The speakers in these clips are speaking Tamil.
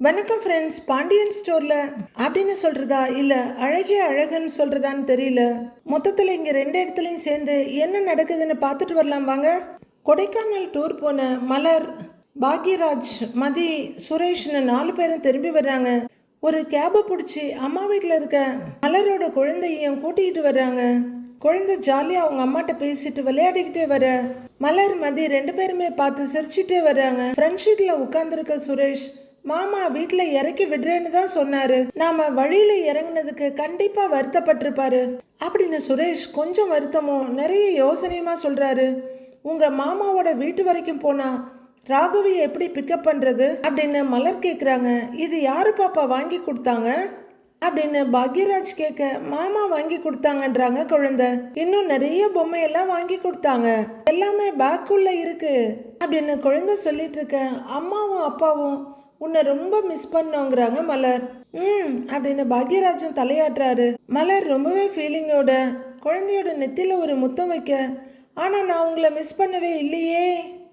வணக்கம் ஃப்ரெண்ட்ஸ். பாண்டியன் ஸ்டோர்ல அப்படின்னு சொல்றதா இல்ல அழகிய அழகுன்னு சொல்றதான்னு தெரியல. மொத்தத்தில் இங்க ரெண்டு இடத்துலையும் சேர்ந்து என்ன நடக்குதுன்னு பார்த்துட்டு வரலாம் வாங்க. கொடைக்கானல் டூர் போன மலர், பாக்யராஜ், மதி, சுரேஷ்னு 4 பேரும் திரும்பி வர்றாங்க. ஒரு கேபை பிடிச்சி அம்மா வீட்டில் இருக்க மலரோட குழந்தையும் கூட்டிகிட்டு வர்றாங்க. குழந்தை ஜாலியாக அவங்க அம்மாட்ட பேசிட்டு விளையாடிக்கிட்டே வர மலர், மதி 2 பேருமே பார்த்து சிரிச்சுட்டே வர்றாங்க. ஃப்ரண்ட் ஷீட்டில் உட்காந்துருக்க சுரேஷ், மாமா வீட்டில் இறக்கி விடுறேன்னு தான் சொன்னாரு, நாம வழியில இறங்குனதுக்கு கண்டிப்பா வருத்தப்பட்டிருப்பாரு அப்படின்னு சுரேஷ் கொஞ்சம் வருத்தமும் நிறைய யோசனையுமா சொல்றாரு. உங்க மாமாவோட வீட்டு வரைக்கும் போனா ராகவியை எப்படி பிக்கப் பண்றது அப்படின்னு மலர் கேக்குறாங்க. இது யாரு பாப்பா வாங்கி கொடுத்தாங்க அப்படின்னு பாக்யராஜ் கேட்க, மாமா வாங்கி கொடுத்தாங்கன்றாங்க குழந்தை. இன்னும் நிறைய பொம்மையெல்லாம் வாங்கி கொடுத்தாங்க, எல்லாமே பேக்குள்ள இருக்கு அப்படின்னு குழந்தை சொல்லிட்டு இருக்க, அம்மாவும் அப்பாவும் உன்னை ரொம்ப மிஸ் பண்ணோங்கிறாங்க மலர். அப்படின்னு பாக்யராஜும் தலையாட்டுறாரு. மலர் ரொம்பவே ஃபீலிங்கோட குழந்தையோட நெத்தில ஒரு முத்தம் வைக்க, ஆனா நான் உங்களை மிஸ் பண்ணவே இல்லையே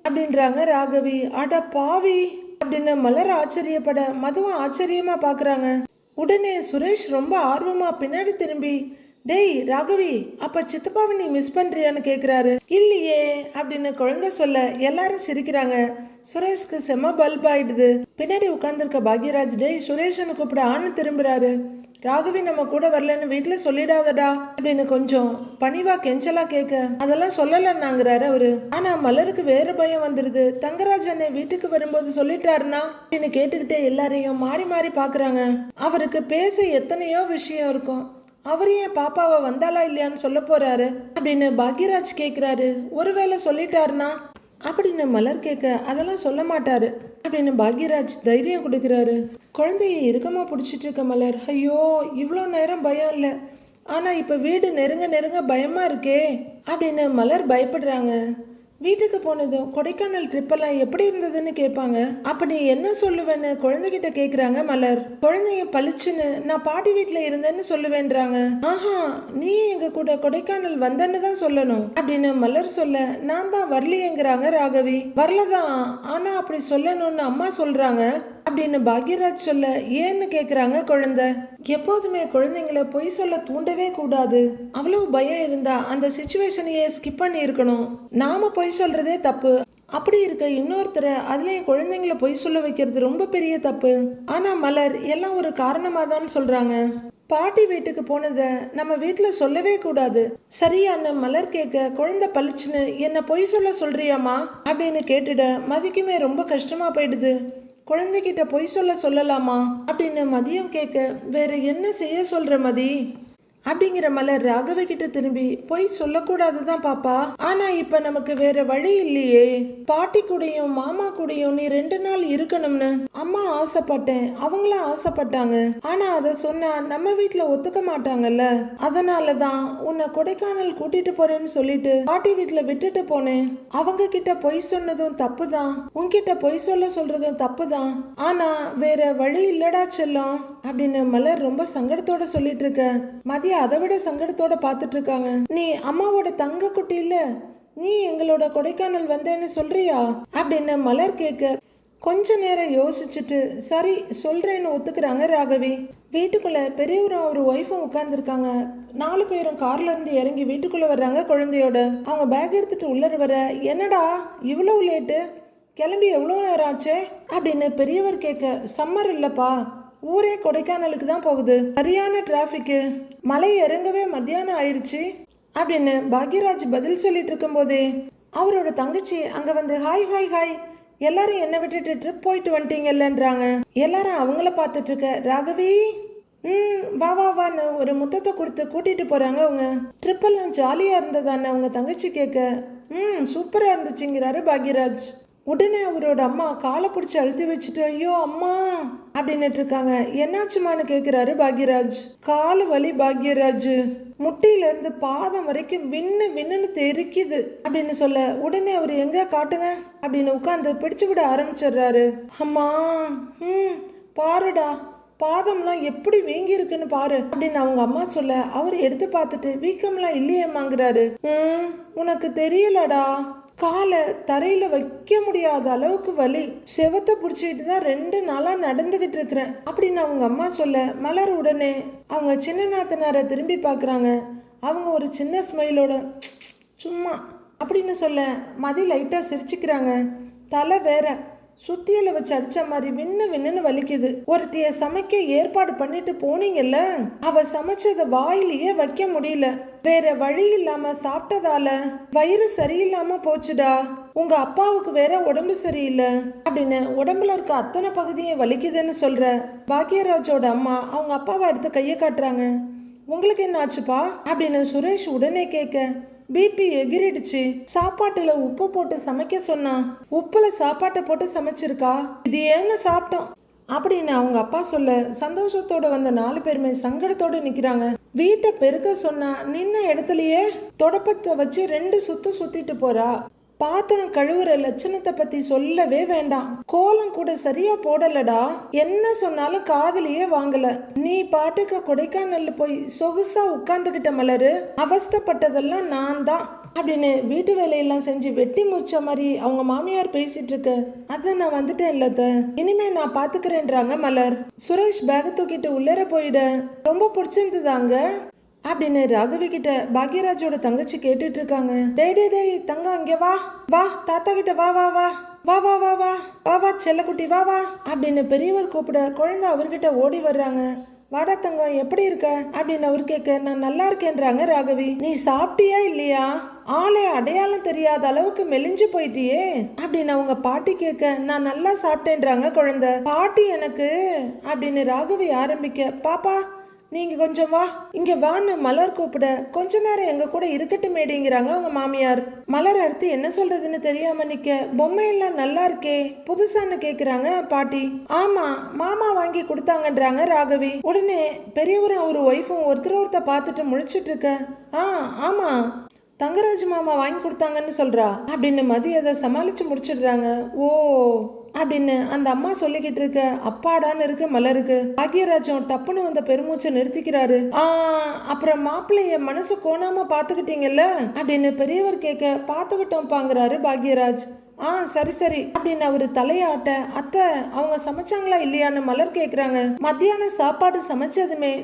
அப்படின்றாங்க ராகவி. அட பாவி அப்படின்னு மலர் ஆச்சரியப்பட மதுவும் ஆச்சரியமா பாக்குறாங்க. உடனே சுரேஷ் ரொம்ப ஆர்வமா பின்னாடி திரும்பி, டேய் ராகவி, அப்ப சித்தப்பாவை நீ மிஸ் பண்றியான்னு கேக்குறாரு. இல்லையே அப்படின்னு குழந்தை சொல்ல எல்லாரும் சிரிக்கிறாங்க. சுரேஷ்க்கு செம பல்ப் ஆயிடுது. பின்னாடி உட்கார்ந்துருக்க பாக்யராஜ், டேய் சுரேஷன்னு கூப்பிட ஆணு திரும்புறாரு. ராகவி நம்ம கூட வரலன்னு வீட்டுல சொல்லிடாதடா அப்படின்னு கொஞ்சம் பணிவா கெஞ்சலா கேட்க, அதெல்லாம் சொல்லலன்னாங்கிறாரு அவரு. ஆனா மலருக்கு வேற பயம் வந்துடுது. தங்கராஜ் அண்ணே வீட்டுக்கு வரும்போது சொல்லிட்டாருன்னா அப்படின்னு கேட்டுக்கிட்டே எல்லாரையும் மாறி மாறி பாக்குறாங்க. அவருக்கு பேச எத்தனையோ விஷயம் இருக்கும், அவர் ஏன் பாப்பாவை வந்தாலா இல்லையான்னு சொல்ல போறாரு அப்படின்னு பாக்யராஜ் கேட்கிறாரு. ஒருவேளை சொல்லிட்டாருனா அப்படின்னு மலர் கேட்க, அதெல்லாம் சொல்ல மாட்டாரு அப்படின்னு பாக்யராஜ் தைரியம் கொடுக்கிறாரு. குழந்தைய இறுக்கமா பிடிச்சிட்டு இருக்க மலர், ஐயோ இவ்வளோ நேரம் பயம் இல்லை, ஆனா இப்ப வீடு நெருங்க நெருங்க பயமா இருக்கே அப்படின்னு மலர் பயப்படுறாங்க. வீட்டுக்கு போனதும் கொடைக்கானல் ட்ரிப்பெல்லாம் எப்படி இருந்ததுன்னு கேட்பாங்க. அப்படி என்ன சொல்லுவேன்னு குழந்தைகிட்ட கேக்குறாங்க மலர். குழந்தைய பளிச்சுன்னு நான் பாட்டி வீட்டுல இருந்தேன்னு சொல்லுவேன்றாங்க. ஆஹா, நீ எங்க கூட கொடைக்கானல் வந்தன்னு தான் சொல்லணும் அப்படின்னு மலர் சொல்ல, நான் தான் வரலையேங்கிறாங்க ராகவி. வரலதான், ஆனா அப்படி சொல்லணும்னு அம்மா சொல்றாங்க அப்படின்னு பாக்யராஜ் சொல்ல, ஏன்னு கேக்குறாங்க குழந்தை. எப்போதுமே குழந்தைங்களை பொய் சொல்ல தூண்டவே கூடாது. அவ்வளவு பயம் இருந்தா அந்த சிச்சுவேஷனையே ஸ்கிப் பண்ணி இருக்கணும். நாம பொய் சொல்றதே தப்பு, அப்படி இருக்க இன்னொருத்தரை அதுலயும் குழந்தைங்களை பொய் சொல்ல வைக்கிறது ரொம்ப பெரிய தப்பு. ஆனா மலர் எல்லாம் ஒரு காரணமா தான் சொல்றாங்க. பாட்டி வீட்டுக்கு போனதை நம்ம வீட்டுல சொல்லவே கூடாது சரியான்னு மலர் கேட்க, குழந்தை பளிச்சுன்னு என்ன பொய் சொல்ல சொல்றியாமா அப்படின்னு கேட்டுட மதிக்குமே ரொம்ப கஷ்டமா போயிடுது. குழந்தைகிட்ட பொய் சொல்லலாமா அப்படின்னு மதியம் கேட்க, வேற என்ன செய்ய சொல்ற மதி அப்படிங்கிற மலர் ராகவி கிட்ட திரும்பி, பொய் சொல்லக்கூடாதுதான் பாப்பா, ஆனா இப்ப நமக்கு வேற வழி இல்லையே, பாட்டி கூடயும் மாமா கூடயும் நீ 2 நாள் இருக்கணும்னு அம்மா ஆசைப்பட்டேன், அவங்களும் ஆசைப்பட்டாங்க, ஆனா அத சொன்னா நம்ம வீட்டுல ஒத்துக்க மாட்டாங்கல்ல, அதனாலதான் உன்னை கொடைக்கானல் கூட்டிட்டு போறேன்னு சொல்லிட்டு பாட்டி வீட்டுல விட்டுட்டு போனேன். அவங்க கிட்ட பொய் சொன்னதும் தப்புதான், உன்கிட்ட பொய் சொல்றதும் தப்புதான், ஆனா வேற வழி இல்லடா செல்லம் அப்படின்னு மலர் ரொம்ப சங்கடத்தோட சொல்லிட்டு இருக்க. மதியம் அதை விட சங்கடத்தோட பார்த்துட்டு இருக்காங்க. நீ அம்மாவோட தங்க குட்டி இல்ல, நீ எங்களோட கொடைக்கானல் வந்தேன்னு சொல்றியா அப்படின்னு மலர் கேட்க, கொஞ்ச நேரம் யோசிச்சுட்டு சரி சொல்றேன்னு ஒத்துக்கிறாங்க ராகவி. வீட்டுக்குள்ள பெரியவரும் ஒரு ஒய்ஃபும் உட்கார்ந்துருக்காங்க. 4 பேரும் கார்ல இருந்து இறங்கி வீட்டுக்குள்ள வர்றாங்க குழந்தையோட. அவங்க பேக் எடுத்துட்டு உள்ளர வர, என்னடா இவ்வளவு லேட்டு, கிளம்பி எவ்வளோ நேரம் ஆச்சே அப்படின்னு பெரியவர் கேட்க, சம்மர் இல்லப்பா, ஊரே கொடைக்கானலுக்கு தான் போகுது, சரியான டிராஃபிக்கு, மலை இறங்கவே மத்தியானம் ஆயிடுச்சு அப்படின்னு பாக்யராஜ் பதில் சொல்லிட்டு இருக்கும் போதே அவரோட தங்கச்சி அங்க வந்து, ஹாய் ஹாய் ஹாய், எல்லாரும் என்ன விட்டுட்டு ட்ரிப் போயிட்டு வந்துட்டீங்கல்லன்றாங்க. எல்லாரும் அவங்கள பார்த்துட்டு இருக்க ராகவி, வா வா வான்னு ஒரு முத்தத்தை கொடுத்து கூட்டிட்டு போறாங்க. அவங்க ட்ரிப் எல்லாம் ஜாலியா இருந்ததான்னு அவங்க தங்கச்சி கேட்க, சூப்பரா இருந்துச்சுங்கிறாரு பாக்யராஜ். உடனே அவரோட அம்மா காலை பிடிச்சி அழுத்தி வச்சுட்டு, ஐயோ அம்மா அப்படின்னுட்டு இருக்காங்க. என்னாச்சுமான்னு கேட்கிறாரு பாக்யராஜ். காலு வலி பாக்யராஜ், முட்டியில இருந்து பாதம் வரைக்கும் விண்ணுன்னு தெரிக்குது அப்படின்னு சொல்ல, உடனே அவர் எங்க காட்டுங்க அப்படின்னு உட்காந்து பிடிச்சு விட ஆரம்பிச்சிடுறாரு. அம்மா பாருடா, பாதம்லாம் எப்படி வீங்கி இருக்குன்னு பாரு அப்படின்னு அவங்க அம்மா சொல்ல, அவர் எடுத்து பார்த்துட்டு வீக்கம்லாம் இல்லையேம்மாங்கிறாரு. உனக்கு தெரியலடா, காலை தரையில வைக்க முடியாத அளவுக்கு வலி, செவத்தை பிடிச்சிக்கிட்டு தான் 2 நாளா நடந்துகிட்டு இருக்கிறேன் அப்படின்னு அவங்க அம்மா சொல்ல மலர் உடனே அவங்க சின்ன நாத்தனாரை திரும்பி பார்க்குறாங்க. அவங்க ஒரு சின்ன ஸ்மைலோட சும்மா அப்படின்னு சொல்ல மதி லைட்டாக சிரிச்சுக்கிறாங்க. தலை வேற சுத்தியலை வச்சு அடிச்ச மாதிரி வின்னு வலிக்குது. ஒருத்திய சமைக்க ஏற்பாடு பண்ணிட்டு போனீங்கல்ல, அவ சமைச்சத வாயிலேயே வைக்க முடியல. வேற வழி இல்லாம சாப்பிட்டதால வயிறு சரியில்லாம போச்சுடா. உங்க அப்பாவுக்கு வேற உடம்பு சரியில்லை அப்படின்னு உடம்புல இருக்க அத்தனை பகுதியும் வலிக்குதுன்னு சொல்ற பாக்யராஜோட அம்மா அவங்க அப்பாவை எடுத்து கையை காட்டுறாங்க. உங்களுக்கு என்ன ஆச்சுப்பா அப்படின்னு சுரேஷ் உடனே கேட்க, பிபி எகிரிடுச்சு. சாப்பாட்டுல உப்பு போட்டு சமைக்க சொன்னா, உப்புல சாப்பாட்டை போட்டு சமைச்சிருக்கா, இது ஏன்னு சாப்பிட்டோம் அப்படின்னு அவங்க அப்பா சொல்ல சந்தோஷத்தோட வந்த 4 பேருமே சங்கடத்தோட நிக்கிறாங்க. வீட்டை பெருக்க சொன்னா நின்ன இடத்துலயே தொடப்பத்தை வச்சு 2 சுத்து சுத்திட்டு போறா. பாத்திரம் கழுவுற லட்சணத்தை பத்தி சொல்லவே வேண்டாம். கோலம் கூட சரியா போடலடா. என்ன சொன்னாலும் காதுலயே வாங்கல. நீ பாட்டுக்கு கொடைக்கானல்ல போய் சொகுசா உட்கார்ந்துகிட்ட மலரு. அவஸ்தப்பட்டதெல்லாம் நான் தான் அப்படின்னு வீட்டு வேலையெல்லாம் செஞ்சு வெட்டி முடிச்ச மாதிரி அவங்க மாமியார் பேசிட்டு இருக்கு. அத நான் வந்துட்டேன் இல்லத்த, இனிமே நான் பாத்துக்கிறேன்றாங்க மலர். சுரேஷ் பேக தூக்கிட்டு உள்ளேற போயிட, ரொம்ப பிடிச்சிருந்ததாங்க அப்படின்னு ராகவி கிட்ட பாக்யராஜோட தங்கச்சி கேட்டுட்டு இருக்காங்க. டேய் தங்க அங்க வா வா, தாத்தா கிட்ட வா வா வா வா வா வா வா வா வா செல்லக்குட்டி வா வா அப்படின்னு பெரியவர் கூப்பிட குழந்தை அவர்கிட்ட ஓடி வர்றாங்க. வாடா தங்கம் எப்படி இருக்க அப்படின்னு அவர் கேட்க, நான் நல்லா இருக்கேன்றாங்க ராகவி. நீ சாப்பிட்டியா இல்லையா, ஆளே அடையாளம் தெரியாத அளவுக்கு மெலிஞ்சு போயிட்டியே அப்படின்னு அவங்க பாட்டி கேட்க, நான் நல்லா சாப்பிட்டேன்றாங்க குழந்தை. பாட்டி எனக்கு அப்படின்னு ராகவி ஆரம்பிக்க, பாப்பா நீங்க கொஞ்சம் வா, இங்க வான்னு மலர் கூப்பிட, கொஞ்ச நேரம் எங்க கூட இருக்கட்டும் மேடிங்கிறாங்க அவங்க மாமியார். மலர் அடுத்து என்ன சொல்றதுன்னு தெரியாம நிக்க, பொம்மையெல்லாம் நல்லா இருக்கே புதுசான்னு கேக்குறாங்க பாட்டி. ஆமா மாமா வாங்கி கொடுத்தாங்கன்றாங்க ராகவி. உடனே பெரியவரும் அவரு ஒய்ஃபும் ஒருத்தர் பார்த்துட்டு முழிச்சிட்டு இருக்க, ஆமா தங்கராஜ் மாமா வாங்கி கொடுத்தாங்கன்னு சொல்றா அப்படின்னு மதி அதை சமாளிச்சு முடிச்சிடுறாங்க. ஓ அப்படின்னு அந்த அம்மா சொல்லிக்கிட்டு இருக்க, அப்பாடான்னு இருக்கு மலருக்கு. பாக்யராஜம் டப்புன்னு வந்த பெருமூச்சை நிறுத்திக்கிறாரு. அப்புறம் மாப்பிள்ளைய மனசு கோணாம பாத்துக்கிட்டீங்கல்ல அப்படின்னு பெரியவர் கேட்க, பாத்துக்கிட்டோம் பாங்கிறாரு பாக்யராஜ். சரி அப்படின்னு அவரு தலையாட்ட, அத்தை அவங்க சமைச்சாங்களா இல்லையான்னு மலர் கேக்குறாங்க. மத்தியானம் சாப்பாடு சமைச்சதுமே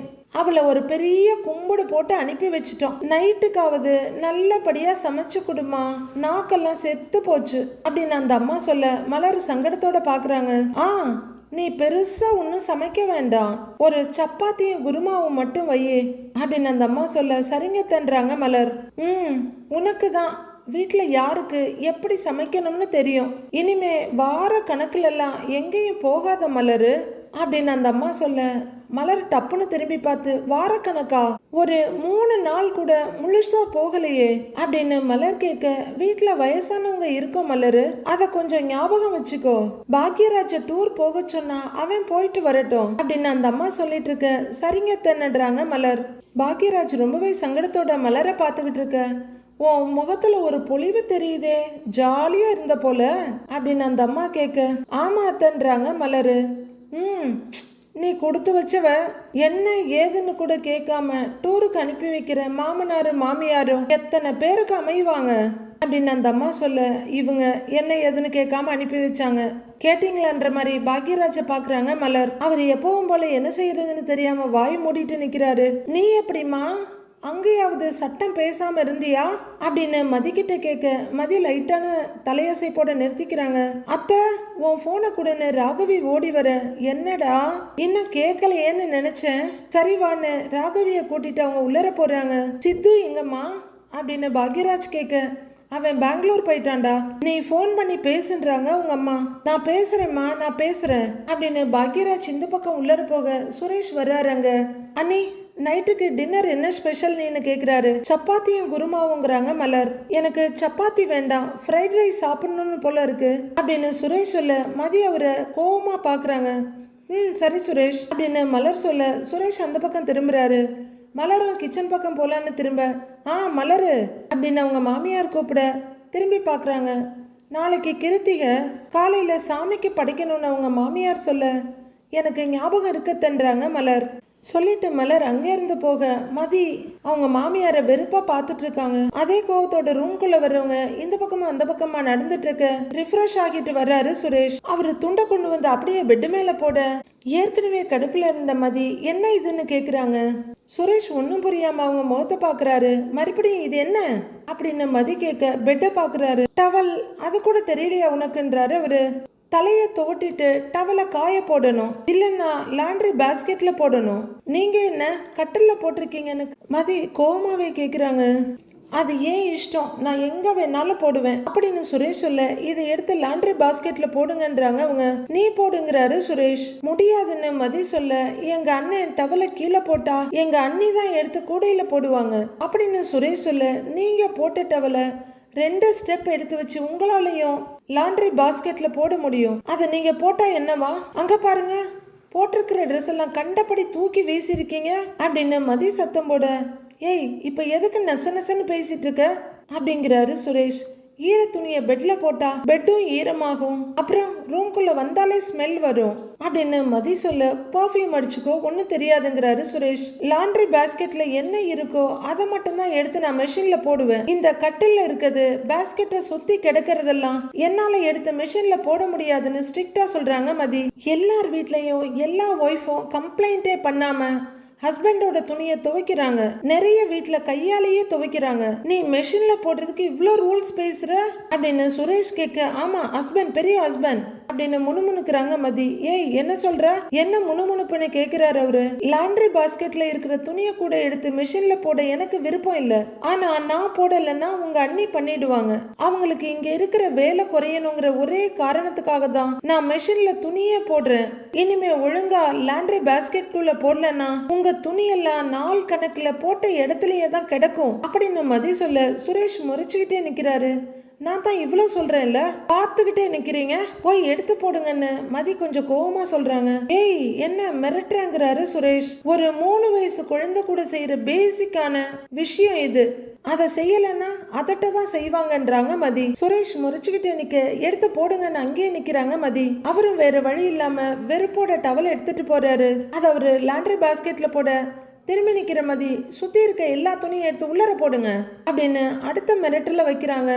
அவளை ஒரு பெரிய கும்பிடு போட்டு அனுப்பி வச்சிட்டோம். நைட்டுக்காவது நல்லபடியா சமைச்சு கொடுமா, நாக்கெல்லாம் செத்து போச்சு அப்படின்னு அந்த அம்மா சொல்ல மலர் சங்கடத்தோட பாக்குறாங்க. நீ பெருசா ஒன்னும் சமைக்க வேண்டாம், ஒரு சப்பாத்தியும் குருமாவும் மட்டும் வையே அப்படின்னு அந்த அம்மா சொல்ல சரிங்க தன்றாங்க மலர். உனக்கு தான் வீட்டுல யாருக்கு எப்படி சமைக்கணும்னு தெரியும், இனிமே வார கணக்குல எல்லாம் எங்கேயும் போகாத மலரு அப்படின்னு அந்த அம்மா சொல்ல மலர் டப்புன்னு திரும்பி பார்த்து, வாரக்கணக்கா, ஒரு 3 நாள் கூட முழுசா போகலையே அப்படின்னு மலர் கேட்க, வீட்டுல வயசானவங்க இருக்கோம் மலரு, அத கொஞ்சம் ஞாபகம் வச்சுக்கோ. பாக்யராஜ டூர் போக சொன்னா அவன் போயிட்டு வரட்டும் அப்படின்னு அந்த அம்மா சொல்லிட்டு இருக்க. சரிங்க தென்னன்றாங்க மலர். பாக்யராஜ் ரொம்பவே சங்கடத்தோட மலரை பார்த்துக்கிட்டு இருக்க, உன் முகத்துல ஒரு பொலிவு தெரியுதே, ஜாலியா இருந்த போல அப்படின்னு அந்த அம்மா கேட்க, ஆமா அத்தன்றாங்க மலரு. நீ கொடுத்து வச்சவ, என்ன ஏதுன்னு கூட கேட்காம டூருக்கு அனுப்பி வைக்கிற மாமனாரு மாமியாரும் எத்தனை பேருக்கு அமைவாங்க அப்படின்னு அந்த அம்மா சொல்ல, இவங்க என்ன ஏதுன்னு கேட்காம அனுப்பி வச்சாங்க. கேட்டீங்களான்ற மாதிரி பாக்யராஜ பாக்குறாங்க மலர். அவர் எப்பவும் போல என்ன செய்யறதுன்னு தெரியாம வாய் மூடிட்டு நிக்கிறாரு. நீ எப்படிமா அங்கேயாவது சட்டம் பேசாம இருந்தியா அப்படின்னு மதிக்கிட்ட கேட்க, மதி லைட்டான தலையசை போட நிறுத்திக்கிறாங்க. அத்தை உன் போனை கூடன்னு ராகவி ஓடி வர, என்னடா இன்னும் கேட்கலையேன்னு நினைச்சேன், சரிவான்னு ராகவிய கூட்டிட்டு அவங்க உள்ளர போறாங்க. சித்து எங்கம்மா அப்படின்னு பாக்யராஜ் கேட்க, அவன் பெங்களூர் போயிட்டான்டா, நீ ஃபோன் பண்ணி பேசுன்றாங்க உங்க அம்மா. நான் பேசுறேம்மா நான் பேசுறேன் அப்படின்னு பாக்யராஜ் இந்த பக்கம் உள்ளர போக சுரேஷ் வர்றாருங்க. அண்ணி நைட்டுக்கு டின்னர் என்ன ஸ்பெஷல் நீன்னு கேக்குறாரு. சப்பாத்தியும் குருமாவுங்கிறாங்க மலர். எனக்கு சப்பாத்தி வேண்டாம், ஃப்ரைட் ரைஸ் சாப்பிடணும்னு போல இருக்கு அப்படின்னு சுரேஷ் சொல்ல மதி அவரை கோவமா பாக்குறாங்க. சரி சுரேஷ் அப்படின்னு மலர் சொல்ல சுரேஷ் அந்த பக்கம் திரும்புறாரு. மலரும் கிச்சன் பக்கம் போலான்னு திரும்ப, மலரு அப்படின்னு அவங்க மாமியார் கூப்பிட திரும்பி பாக்குறாங்க. நாளைக்கு கிருத்திகை காலையில சாமிக்கு படைக்கணும்னு அவங்க மாமியார் சொல்ல, எனக்கு ஞாபகம் இருக்குன்றாங்க மலர். சொல்லிட்டு மலர் அங்கே இருந்து போக மதி அவங்க மாமியார வெறுப்பா பார்த்துட்டு இருக்காங்க. அதே கோவத்தோட ரூம்குள்ள வர்றவங்க இந்த பக்கமா அந்த பக்கமா நடந்துட்டு இருக்க ரிஃப்ரெஷ் ஆகிட்டு வர்றாரு சுரேஷ். அவரு துண்டை கொண்டு வந்து அப்படியே பெட் மேல போட ஏற்கனவே கடுப்புல இருந்த மதி என்ன இதுன்னு கேக்குறாங்க. சுரேஷ் ஒன்னும் புரியாம அவங்க முகத்தை பாக்குறாரு. மறுபடியும் இது என்ன அப்படின்னு மதி கேட்க பெட்டை பாக்குறாரு. டவல் அது கூட தெரியலையா உனக்குன்றாரு அவரு. தலைய துவட்டிட்டு டவலை காய போடணும், இல்லைன்னா லாண்ட்ரி பாஸ்கெட்ல போடணும். நீங்க என்ன கட்டில்ல போட்டிருக்கீங்கன்னு மதி கோவமாவே கேக்குறாங்க. அது ஏன் இஷ்டம், நான் எங்க வேணாலும் போடுவேன் அப்படின்னு சுரேஷ் சொல்ல இதை எடுத்து லாண்ட்ரி பாஸ்கெட்ல போடுங்கன்றாங்க அவங்க. நீ போடுங்கிறாரு சுரேஷ். முடியாதுன்னு மதி சொல்ல எங்க அண்ணன் டவலை கீழே போட்டா எங்க அண்ணி தான் எடுத்து கூடையில போடுவாங்க அப்படின்னு சுரேஷ் சொல்ல நீங்க போட்ட டவலை 2 ஸ்டெப் எடுத்து வச்சு உங்களாலையும் லாண்ட்ரி பாஸ்கெட்ல போட முடியும். அதை நீங்க போட்டா என்னவா, அங்க பாருங்க போட்டிருக்கிற ட்ரெஸ் எல்லாம் கண்டபடி தூக்கி வீசிருக்கீங்க அப்படின்னு மதி சத்தம் போட ஏய் இப்ப எதுக்கு நெச நெசன்னு பேசிட்டு இருக்க அப்படிங்கிறாரு சுரேஷ். ஈர துணியை பெட்ல போட்டா பெட்டும் ஈரமாகும், அப்புறம் ரூம்குள்ள வந்தாலே ஸ்மெல் வரும் அப்படின்னு மதி சொல்ல பர்ஃப்யூம் அடிச்சுக்கோ ஒன்னும் தெரியாதுங்கிறாரு சுரேஷ். லாண்ட்ரி பாஸ்கெட்ல என்ன இருக்கோ அதை மட்டும் தான் எடுத்து நான் மெஷின்ல போடுவேன். இந்த கட்டில்ல இருக்குது பாஸ்கெட்டை சுத்தி கிடக்கிறதெல்லாம் என்னால எடுத்து மெஷின்ல போட முடியாதுன்னு ஸ்ட்ரிக்டா சொல்றாங்க மதி. எல்லார் வீட்லயும் எல்லா ஒய்ஃபும் கம்ப்ளைண்டே பண்ணாம ஹஸ்பண்டோட துணியை துவைக்கிறாங்க, நிறைய வீட்டுல கையாலேயே துவைக்கிறாங்க. நீ மெஷின்ல போடுறதுக்கு இவ்வளோ ரூல்ஸ் பேசுற அப்படின்னு சுரேஷ் கேட்க ஆமா ஹஸ்பண்ட் பெரிய ஹஸ்பண்ட் அப்படின்னு முணுமுணுக்குறாங்க மதி. ஏய் என்ன சொல்ற, என்ன முணுமுணுப்புன்னு கேக்குறாரு அவரு. லாண்ட்ரி பாஸ்கெட்ல இருக்கிற துணியை கூட எடுத்து மெஷின்ல போட எனக்கு விருப்பம் இல்ல, ஆனா நான் போடலன்னா உங்க அண்ணி பண்ணிடுவாங்க. அவங்களுக்கு இங்க இருக்கிற வேலை குறையணுங்கிற ஒரே காரணத்துக்காக தான் நான் மெஷின்ல துணியே போடுறேன். இனிமே ஒழுங்கா லாண்ட்ரி பாஸ்கெட்குள்ள போடலன்னா உங்க துணியெல்லாம் நாள் கணக்குல போட்ட இடத்துலயே தான் கிடக்கும் அப்படின்னு மதி சொல்ல சுரேஷ் முறைச்சுக்கிட்டே நிக்கிறாரு. நான் தான் இவ்வளோ சொல்றேன்ல, பார்த்துக்கிட்டே நிக்கிறீங்க, போய் எடுத்து போடுங்கன்னு மதி கொஞ்சம் கோவமா சொல்றாங்க. ஏய் என்ன மிரட்டுறாங்கிறாரு சுரேஷ். ஒரு 3 வயசு குழந்தை கூட செய்யற பேசிக்கான விஷயம் இது, அதை செய்யலன்னா அதட்ட தான் செய்வாங்கன்றாங்க மதி. சுரேஷ் முறைச்சுக்கிட்டே நிக்க எடுத்து போடுங்கன்னு அங்கேயே நிக்கிறாங்க மதி. அவரும் வேற வழி இல்லாம வெறுப்போட டவல் எடுத்துட்டு போறாரு. அதை அவரு லாண்ட்ரி பாஸ்கெட்ல போட திரும்பி நிக்கிற மதி சுத்தி இருக்க எல்லா துணியும் எடுத்து உள்ளர போடுங்க அப்படின்னு அடுத்த மிரட்டல வைக்கிறாங்க.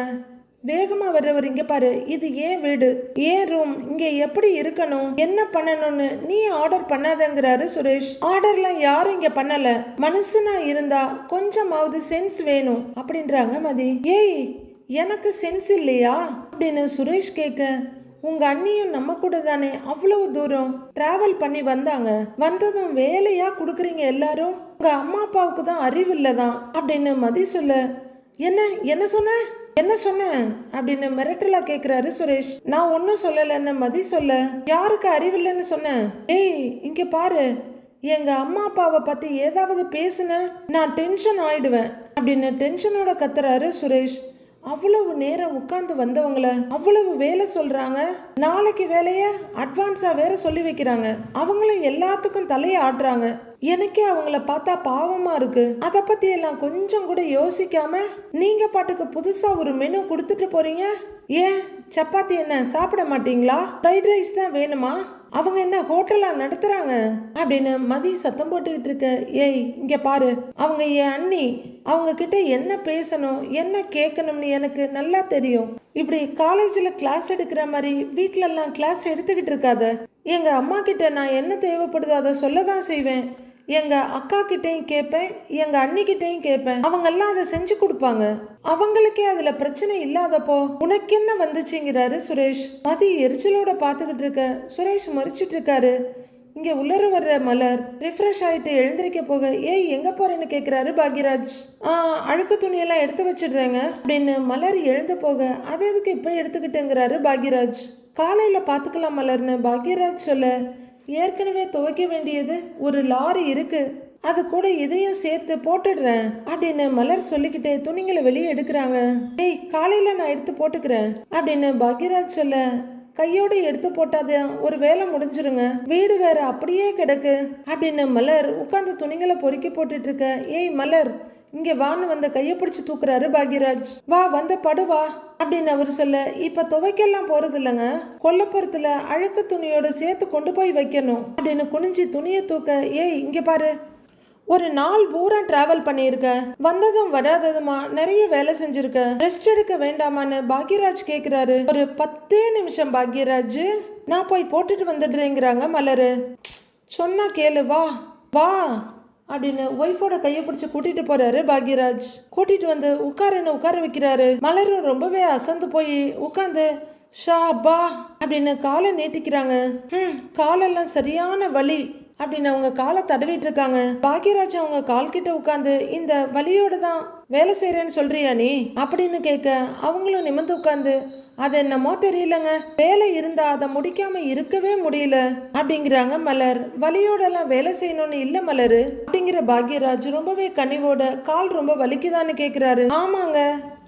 வேகமா வர்றவர் இங்க பாரு, இது ஏன் வீடு, ஏன் ரூம், இங்க எப்படி இருக்கணும் என்ன பண்ணணும்னு நீ ஆர்டர் பண்ணாதங்கிறாரு சுரேஷ். ஆர்டர்லாம் யாரும் இங்க பண்ணல, மனுஷனா இருந்தா கொஞ்சமாவது சென்ஸ் வேணும் அப்படின்றாங்க மதி. ஏய் எனக்கு சென்ஸ் இல்லையா அப்படின்னு சுரேஷ் கேட்க உங்க அண்ணியும் நம்ம கூட தானே அவ்வளவு தூரம் டிராவல் பண்ணி வந்தாங்க, வந்ததும் வேலையா கொடுக்குறீங்க எல்லாரும், உங்க அம்மா அப்பாவுக்கு தான் அறிவு இல்லதான் அப்படின்னு மதி சொல்ல என்ன என்ன சொன்ன என்ன சொன்ன அப்படின்னு மிரட்டலா கேக்குறாரு சுரேஷ். நான் ஒன்னும் சொல்லலன்னு மதி சொல்ல யாருக்கு அறிவில்லைன்னு சொன்னேன். ஏய் இங்க பாரு, எங்க அம்மா அப்பாவை பத்தி ஏதாவது பேசுன நான் டென்ஷன் ஆயிடுவேன் அப்படின்னு டென்ஷனோட கத்துறாரு சுரேஷ். அவ்வளவு நேரம் உட்கார்ந்து வந்தவங்கள அவ்வளவு வேலை சொல்றாங்க, நாளைக்கு வேலைய அட்வான்ஸா வேற சொல்லி வைக்கிறாங்க, அவங்களும் எல்லாத்துக்கும் தலையை ஆடுறாங்க. எனக்கே அவங்கள பார்த்தா பாவமா இருக்கு. அதை பத்தி எல்லாம் கொஞ்சம் கூட யோசிக்காம நீங்க பாட்டுக்கு புதுசா ஒரு மெனு கொடுத்துட்டு போறீங்க. ஏன் சப்பாத்தி என்ன சாப்பிட மாட்டீங்களா, ஃப்ரைட் ரைஸ் தான் வேணுமா, அவங்க என்ன ஹோட்டலா நடத்துறாங்க அப்படின்னு மதி சத்தம் போட்டுக்கிட்டு இருக்க. ஏய் இங்க பாரு, அவங்க என் அண்ணி, அவங்க கிட்ட என்ன பேசணும் என்ன கேட்கணும்னு எனக்கு நல்லா தெரியும். இப்படி காலேஜ்ல கிளாஸ் எடுக்கிற மாதிரி வீட்ல எல்லாம் கிளாஸ் எடுத்துக்கிட்டு இருக்காத. எங்க அம்மா கிட்ட நான் என்ன தேவைப்படுதோ அதை சொல்லதான் செய்வேன். எங்க அக்கா கிட்டையும் கேட்பேன், எங்க அண்ணிக்கிட்டையும் கேட்பேன், அவங்க எல்லாம் அதை செஞ்சு கொடுப்பாங்க. அவங்களுக்கே அதுல பிரச்சனை இல்லாதப்போ உனக்கு என்ன வந்துச்சுங்கிறாரு சுரேஷ். மதி எரிச்சலோட பாத்துக்கிட்டு இருக்க சுரேஷ் மறிச்சிட்டு இருக்காரு. இங்க உள்ளர வர்ற மலர் ரிஃப்ரெஷ் ஆயிட்டு எழுந்திருக்க போக ஏய் எங்க போறேன்னு கேக்குறாரு பாக்யராஜ். அழுக்கு துணியெல்லாம் எடுத்து வச்சிடுறேங்க அப்படின்னு மலர் எழுந்து போக அதை எதுக்கு இப்ப எடுத்துக்கிட்டுங்கிறாரு பாக்யராஜ். காலையில பாத்துக்கலாம் மலர்னு பாக்யராஜ் சொல்ல ஏற்கனவே துவைக்க வேண்டியது ஒரு லாரி இருக்கு, அது கூட இதையும் சேர்த்து போட்டுடுறேன் அப்படின்னு மலர் சொல்லிக்கிட்டே துணிங்களை வெளியே எடுக்கிறாங்க. ஏய் காலையில நான் எடுத்து போட்டுக்கிறேன் அப்படின்னு பாக்யராஜ் சொல்ல கையோடு எடுத்து போட்டாத ஒரு வேலை முடிஞ்சிருங்க, வீடு வேற அப்படியே கிடக்கு அப்படின்னு மலர் உட்காந்து துணிங்களை பொறுக்கி போட்டுட்டு இருக்க. ஏய் மலர் இங்க வான்னு வந்த கையை பிடிச்சு தூக்குறாரு பாக்யராஜ். வா வந்த படுவா அப்படின்னு அவர் சொல்ல, இப்ப துவைக்கெல்லாம் போறது இல்லைங்க, கொல்லப்புறத்துல அழுக்கு துணியோட சேர்த்து கொண்டு போய் வைக்கணும் அப்படின்னு குனிஞ்சு துணியை தூக்க, ஏய் இங்க பாரு, ஒரு நாள் பூரா டிராவல் பண்ணியிருக்க, வந்ததும் வராததுமா நிறைய வேலை செஞ்சிருக்க, ரெஸ்ட் எடுக்க வேண்டாமான்னு பாக்யராஜ் கேக்குறாரு. ஒரு 10 நிமிஷம் பாக்யராஜ், நான் போய் போட்டுட்டு வந்துடுறேங்கிறாங்க மலரு. சொன்னா கேளு, வா வா அப்படின்னு ஒய்ஃபோட கையை பிடிச்சி கூட்டிட்டு போறாரு பாக்யராஜ். கூட்டிட்டு வந்து உட்கார வைக்கிறாரு. மலரும் ரொம்பவே அசந்து போய் உட்காந்து ஷாபா அப்படின்னு காலை நீட்டிக்கிறாங்க. காலெல்லாம் சரியான வலி அப்படின்னு அவங்க காலை தடவிட்டு இருக்காங்க. பாக்யராஜ் அவங்க கால் கிட்ட உட்காந்து, இந்த வலியோட தான் வேலை செய்யறேன்னு சொல்றியா நீ அப்படின்னு கேட்க, அவங்களும் நிமிர்ந்து உட்காந்து, அது என்னமோ தெரியலங்க, வேலை இருந்தா அதை முடிக்காம இருக்கவே முடியல அப்படிங்கிறாங்க மலர். வலியோடலாம் வேலை செய்யணும்னு இல்ல மலரு அப்படிங்கிற பாக்யராஜ் ரொம்பவே கனிவோட, கால் ரொம்ப வலிக்குதான்னு கேக்குறாரு. ஆமாங்க,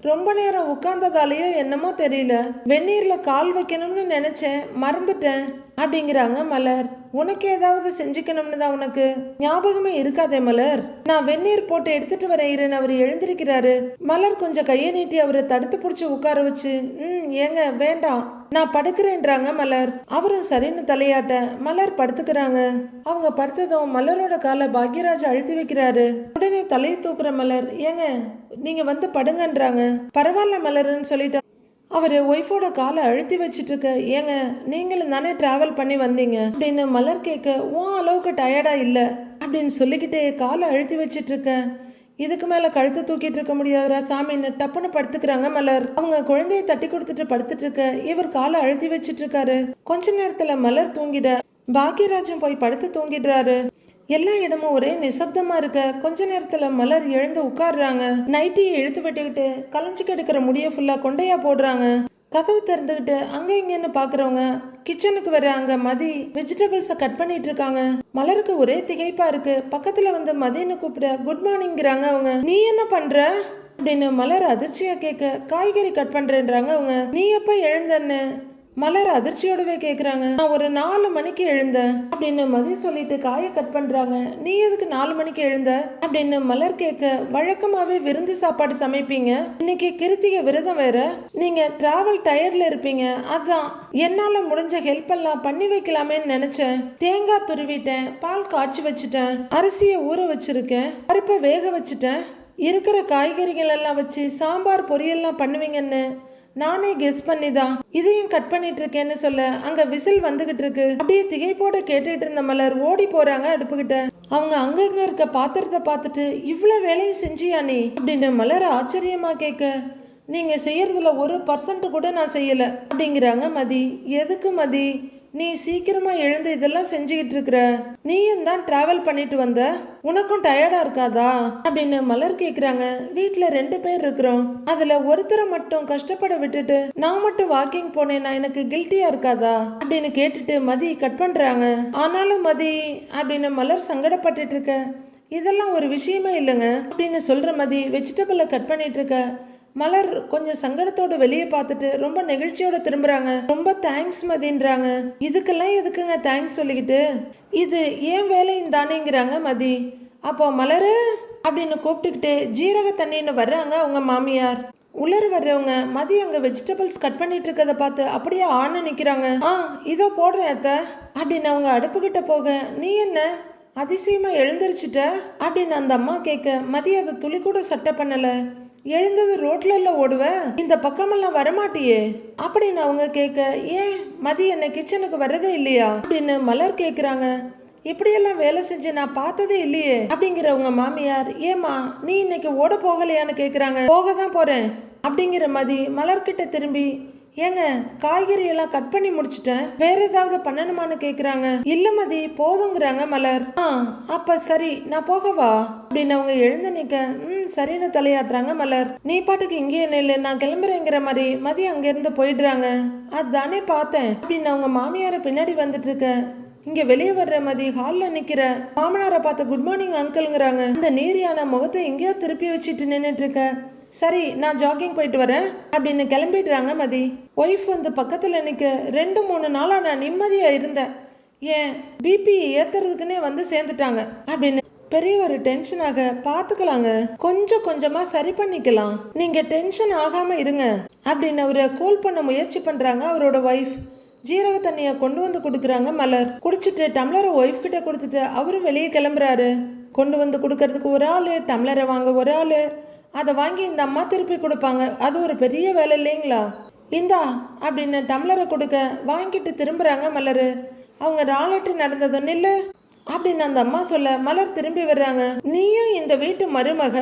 ரொம்ப நேரம் உட்கார்ந்ததாலேயோ என்னமோ தெரியல, வெந்நீர்ல கால் வைக்கணும்னு நினைச்சேன், மறந்துட்டேன் அப்படிங்கிறாங்க மலர். உனக்கு ஏதாவது செஞ்சுக்கணும்னு தான் உனக்கு ஞாபகமே இருக்காதே மலர், நான் வெந்நீர் போட்டு எடுத்துட்டு வரேன் அவர் எழுந்திருக்கிறாரு. மலர் கொஞ்சம் கையை நீட்டி அவரை தடுத்து பிடிச்சி உட்கார வச்சு, ஏங்க வேண்டாம் நான் படுக்கிறேன்றாங்க மலர். அவரும் சரின்னு தலையாட்ட மலர் படுத்துக்கிறாங்க. அவங்க படுத்ததும் மலரோட காலை பாக்யராஜ் அழுத்தி வைக்கிறாரு. உடனே தலையை தூக்குற மலர், ஏங்க நீங்க வந்து படுங்கன்றாங்க. பரவாயில்ல மலருன்னு சொல்லிட்டு அவரு ஒய்ஃபோட காலை அழுத்தி வச்சிட்டு இருக்க, ஏங்க நீங்களும் தானே டிராவல் பண்ணி வந்தீங்க அப்படின்னு மலர் கேட்க, உன் அளவுக்கு டயர்டா இல்ல அப்படின்னு சொல்லிக்கிட்டே காலை அழுத்தி வச்சிட்டு இருக்க, இதுக்கு மேல கழுத்தை தூக்கிட்டு இருக்க முடியாதுரா சாமின்னு டப்புன்னு படுத்துக்கிறாங்க மலர். அவங்க குழந்தைய தட்டி கொடுத்துட்டு படுத்துட்டு இருக்க, இவர் காலை அழுத்தி வச்சிட்டு இருக்காரு. கொஞ்ச நேரத்துல மலர் தூங்கிட பாக்யராஜும் போய் படுத்து தூங்கிடுறாரு. எல்லா இடமும் ஒரே நிசப்தமா இருக்க, கொஞ்ச நேரத்துல மலர் எழுந்து உட்காடுறாங்க. நைட்டியை இழுத்து விட்டுக்கிட்டு கலைஞ்சு கெடுக்கிற முடிய ஃபுல்லா கொண்டையா போடுறாங்க. கதவு திறந்துக்கிட்டு அங்க இங்கன்னு பாக்குறவங்க கிச்சனுக்கு வர அங்க மதி வெஜிடபிள்ஸை கட் பண்ணிட்டு இருக்காங்க. மலருக்கு ஒரே திகைப்பா இருக்கு. பக்கத்துல வந்து மதின்னு கூப்பிட குட் மார்னிங்கிறாங்க அவங்க. நீ என்ன பண்ற அப்படின்னு மலர் அதிர்ச்சியா கேட்க, காய்கறி கட் பண்றேன்றாங்க அவங்க. நீ எப்ப எழுந்தன்னு மலர் அதிர்ச்சியோடவே கேக்குறாங்க. நான் ஒரு 4 மணிக்கு எழுந்தேன் அப்படின்னு மதி சொல்லிட்டு காயை கட் பண்றாங்க. நீ எதுக்கு 4 மணிக்கு எழுந்த அப்படின்னு மலர் கேட்க, வழக்கமாவே விருந்து சாப்பாடு சமைப்பீங்க, இன்னைக்கு கிருத்திகை விரதம் வேற, நீங்க டிராவல் டயர்ட்ல இருப்பீங்க, அதான் என்னால முடிஞ்ச ஹெல்ப் எல்லாம் பண்ணி வைக்கலாமேன்னு நினைச்சேன். தேங்காய் துருவிட்டேன், பால் காய்ச்சி வச்சுட்டேன், அரிசியை ஊற வச்சிருக்கேன், பருப்பை வேக வச்சுட்டேன், இருக்கிற காய்கறிகள் எல்லாம் வச்சு சாம்பார் பொரியல்லாம் பண்ணுவீங்கன்னு நானே கெஸ் பண்ணிதான் இதையும் கட் பண்ணிட்டு இருக்கேன்னு சொல்ல, அங்க விசில் வந்துகிட்டு இருக்கு. அப்படியே திகைப்போட கேட்டுட்டு இருந்த மலர் ஓடி போறாங்க அடுப்புகிட்ட. அவங்க அங்கங்க இருக்க பாத்திரத்தை பார்த்துட்டு, இவ்வளவு வேலையும் செஞ்சியா நீ அப்படின்னு மலர் ஆச்சரியமா கேட்க, நீங்க செய்யறதுல 1% கூட நான் செய்யல அப்படிங்கிறாங்க மதி. எதுக்கு மதி, நீ சீக்கிரமா எழுந்து இதெல்லாம் செஞ்சுக்கிட்டு இருக்கிற, நீயும் தான் டிராவல் பண்ணிட்டு வந்த, உனக்கும் டயர்டா இருக்காதா அப்படின்னு மலர் கேக்குறாங்க. வீட்டுல 2 பேர் இருக்கிறோம், அதுல ஒருத்தரை மட்டும் கஷ்டப்பட விட்டுட்டு நான் மட்டும் வாக்கிங் போனேன்னா எனக்கு கில்ட்டியா இருக்காதா அப்படின்னு கேட்டுட்டு மதி கட் பண்றாங்க. ஆனாலும் மதி அப்படின்னு மலர் சங்கடப்பட்டுட்டு இருக்க, இதெல்லாம் ஒரு விஷயமே இல்லைங்க அப்படின்னு சொல்ற மதி வெஜிடபிளை கட் பண்ணிட்டு இருக்க, மலர் கொஞ்சம் சங்கடத்தோட வெளியே பார்த்துட்டு ரொம்ப நெகிழ்ச்சியோட திரும்புறாங்க. ரொம்ப தேங்க்ஸ் மதின்றாங்க. இதுக்கெல்லாம் எதுக்குங்க தேங்க்ஸ் சொல்லிக்கிட்டு, இது ஏன் வேலையும் தானேங்கிறாங்க மதி. அப்போ மலரு அப்படின்னு கூப்பிட்டுக்கிட்டு ஜீரக தண்ணின்னு வர்றாங்க அவங்க மாமியார். உலர் வர்றவங்க மதி அங்க வெஜிடபிள்ஸ் கட் பண்ணிட்டு இருக்கதை பார்த்து அப்படியே ஆன்னு நிக்கிறாங்க. இதோ போடுறேன் அத்தை அப்படின்னு அவங்க அடுப்புகிட்ட போக, நீ என்ன அதிசயமா எழுந்திருச்சிட்ட அப்படின்னு அந்த அம்மா கேட்க, மதி அதை துளி கூட சட்டை பண்ணல, எழுந்தது ரோட்ல எல்லாம் ஓடுவ, இந்த பக்கமெல்லாம் வரமாட்டியே அப்படின்னு அவங்க கேட்க, ஏன் மதி என்ன கிச்சனுக்கு வர்றதே இல்லையா அப்படின்னு மலர் கேக்குறாங்க. இப்படியெல்லாம் வேலை செஞ்சு நான் பார்த்ததே இல்லையே அப்படிங்கிறவங்க மாமியார், ஏமா நீ இன்னைக்கு ஓட போகலையான்னு கேக்குறாங்க. போக தான் போறேன் அப்படிங்கிற மதி மலர்கிட்ட திரும்பி, ஏங்க காய்கறி எல்லாம் கட் பண்ணி முடிச்சிட்டேன், வேற ஏதாவது பண்ணணுமான்னு கேக்குறாங்க. இல்ல மதி போதுங்கிறாங்க மலர். அப்ப சரி நான் போகவா அப்படின்னு அவங்க எழுந்து நிக்க, சரின்னு தலையாட்டுறாங்க மலர். நீ பாட்டுக்கு இங்கே நில்லு, நான் கிளம்புறேங்கிற மாதிரி மதி அங்க இருந்து போயிடுறாங்க. அதானே பார்த்தேன் அப்படின்னு அவங்க மாமியார பின்னாடி வந்துட்டு இருக்க, இங்க வெளியே வர்ற மதி ஹால்ல நிக்கிற மாமனாரை பார்த்து குட் மார்னிங் அங்கிள்ங்கிறாங்க. இந்த நீரியான முகத்தை எங்கேயோ திருப்பி வச்சுட்டு நின்றுட்டு இருக்க, சரி நான் ஜாகிங் போயிட்டு வரேன் அப்படின்னு கிளம்பிடுறாங்க மதி. ஒய்ஃப் வந்து பக்கத்துல நிக்க, 2-3 நாளா நான் நிம்மதியா இருந்தேன், ஏன் பிபி ஏத்துறதுக்குன்னே வந்து சேர்ந்துட்டாங்க அப்படின்னு பெரியவர் டென்ஷனாக பாத்துக்கலாங்க, கொஞ்சம் கொஞ்சமா சரி பண்ணிக்கலாம், நீங்க டென்ஷன் ஆகாம இருங்க அப்படின்னு அவரை கூல் பண்ண முயற்சி பண்றாங்க அவரோட ஒய்ஃப். ஜீரக தண்ணியை கொண்டு வந்து கொடுக்குறாங்க மலர். குடிச்சிட்டு டம்ளரை ஒய்ஃப் கிட்ட கொடுத்துட்டு அவரும் வெளியே கிளம்புறாரு. கொண்டு வந்து கொடுக்கறதுக்கு ஒரு ஆள், டம்ளரை வாங்க ஒரு ஆள், அதை வாங்கி இந்த அம்மா திருப்பி கொடுப்பாங்க. அது ஒரு பெரிய வேலை இல்லைங்களா? இந்தா அப்படின்னு டம்ளரை கொடுக்க வாங்கிட்டு திரும்புகிறாங்க மலர். அவங்க ராலெட்டு நடந்ததும் நில்லு அப்படின்னு அந்த அம்மா சொல்ல மலர் திரும்பி வர்றாங்க. நீயும் இந்த வீட்டு மருமக,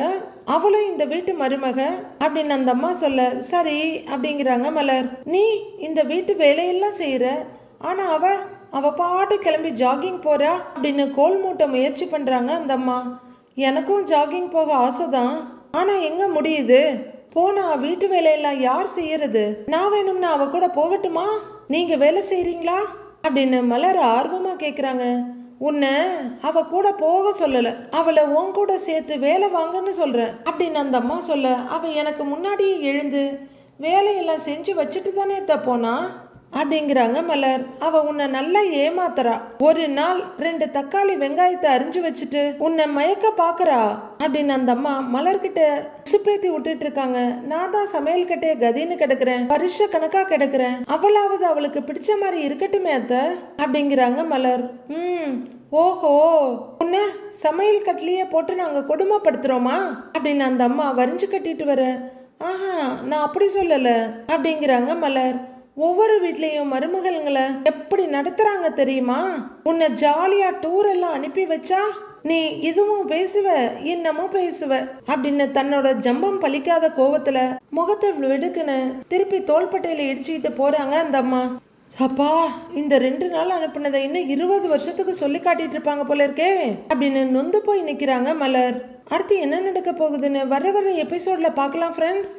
அவளும் இந்த வீட்டு மருமக அப்படின்னு அந்த அம்மா சொல்ல சரி அப்படிங்கிறாங்க மலர். நீ இந்த வீட்டு வேலையெல்லாம் செய்யற, ஆனா அவ பாட்டு கிளம்பி ஜாகிங் போறா அப்படின்னு கோல் மூட்ட முயற்சி பண்றாங்க அந்த அம்மா. எனக்கும் ஜாகிங் போக ஆசைதான், ஆனா எங்க முடியுது? போனா வீட்டு வேலையெல்லாம் யார் செய்யறது? நான் வேணும்னா அவ கூட போகட்டுமா? நீங்க வேலை செய்யறீங்களா அப்படின்னு மலர் ஆர்வமா கேக்குறாங்க. உன்னை அவ கூட போக சொல்லல, அவளை உன் கூட சேர்த்து வேலை வாங்கன்னு சொல்றேன் அப்படின்னு அந்த அம்மா சொல்ல, அவ எனக்கு முன்னாடியே எழுந்து வேலையெல்லாம் செஞ்சு வச்சுட்டு தானே போனா அப்படிங்கிறாங்க மலர். அவ உன்னை நல்லா ஏமாத்துறா. ஒரு நாள் 2 தக்காளி வெங்காயத்தை அரிஞ்சு வச்சுட்டு உன்னை மயக்க பாக்குறா அப்படின்னு அந்த அம்மா மலர்கிட்ட சுப்பேத்தி விட்டுட்டு இருக்காங்க. நான் தான் சமையல் கட்டே கதின்னு கிடக்குறேன், வருஷ கணக்கா கிடக்குறேன், அவளாவது அவளுக்கு பிடிச்ச மாதிரி இருக்கட்டுமே அத்த அப்படிங்கிறாங்க மலர். ஓஹோ, உன்ன சமையல் கட்டிலேயே போட்டு நாங்க கொடுமைப்படுத்துறோமா அப்படின்னு அந்த அம்மா வரிஞ்சு கட்டிட்டு வர. ஆஹா, நான் அப்படி சொல்லல அப்படிங்கிறாங்க மலர். ஒவ்வொரு வீட்லேயும் மருமகள்களை எப்படி நடத்துறாங்க தெரியுமா? உன்னை ஜாலியா டூர் எல்லாம் அனுப்பி வச்சா நீ இதுவும் பேசுவ இன்னமும் பேசுவ அப்படின்னு தன்னோட ஜம்பம் பலிக்காத கோவத்துல முகத்தை வெடுக்குன்னு திருப்பி தோள்பட்டையில இடிச்சுக்கிட்டு போறாங்க அந்த அம்மா. அப்பா, இந்த 2 நாள் அனுப்புனதை இன்னும் 20 வருஷத்துக்கு சொல்லி காட்டிட்டு இருப்பாங்க போல இருக்கே அப்படின்னு நொந்து போய் நிக்கிறாங்க மலர். அடுத்து என்ன நடக்க போகுதுன்னு வர எபிசோட்ல பார்க்கலாம் ஃப்ரெண்ட்ஸ்.